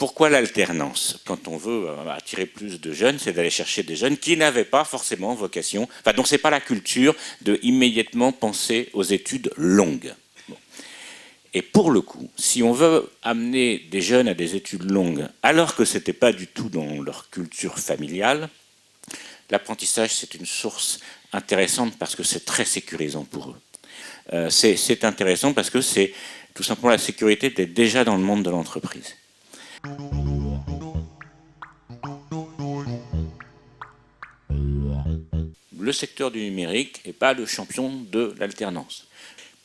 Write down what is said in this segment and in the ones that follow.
pourquoi l'alternance? Quand on veut attirer plus de jeunes, c'est d'aller chercher des jeunes qui n'avaient pas forcément vocation, enfin dont c'est pas la culture de immédiatement penser aux études longues. Bon. Et pour le coup, si on veut amener des jeunes à des études longues, alors que c'était pas du tout dans leur culture familiale, l'apprentissage c'est une source intéressante parce que c'est très sécurisant pour eux. C'est intéressant parce que c'est tout simplement la sécurité d'être déjà dans le monde de l'entreprise. Le secteur du numérique n'est pas le champion de l'alternance.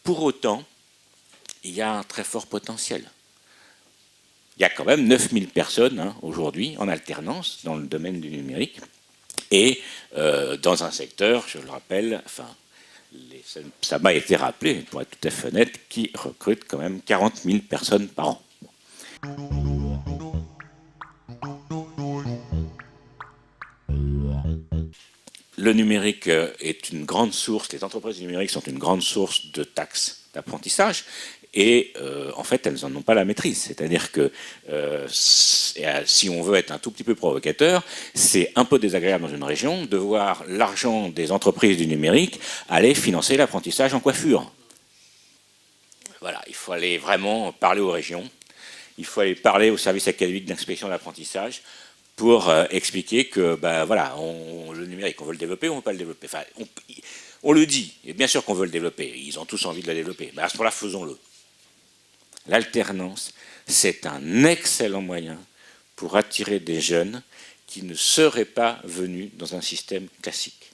Pour autant, il y a un très fort potentiel. Il y a quand même 9000 personnes aujourd'hui en alternance dans le domaine du numérique et dans un secteur, je le rappelle, enfin, ça m'a été rappelé, pour être tout à fait honnête, qui recrute quand même 40 000 personnes par an. Le numérique est une grande source, les entreprises du numérique sont une grande source de taxes d'apprentissage et en fait elles n'en ont pas la maîtrise. C'est-à-dire que si on veut être un tout petit peu provocateur, c'est un peu désagréable dans une région de voir l'argent des entreprises du numérique aller financer l'apprentissage en coiffure. Voilà, il faut aller vraiment parler aux régions, il faut aller parler au service académique d'inspection de l'apprentissage pour expliquer que voilà, le numérique, on veut le développer ou on ne veut pas le développer. Enfin, on le dit, et bien sûr qu'on veut le développer, ils ont tous envie de le développer, mais à ce moment-là, faisons-le. L'alternance, c'est un excellent moyen pour attirer des jeunes qui ne seraient pas venus dans un système classique.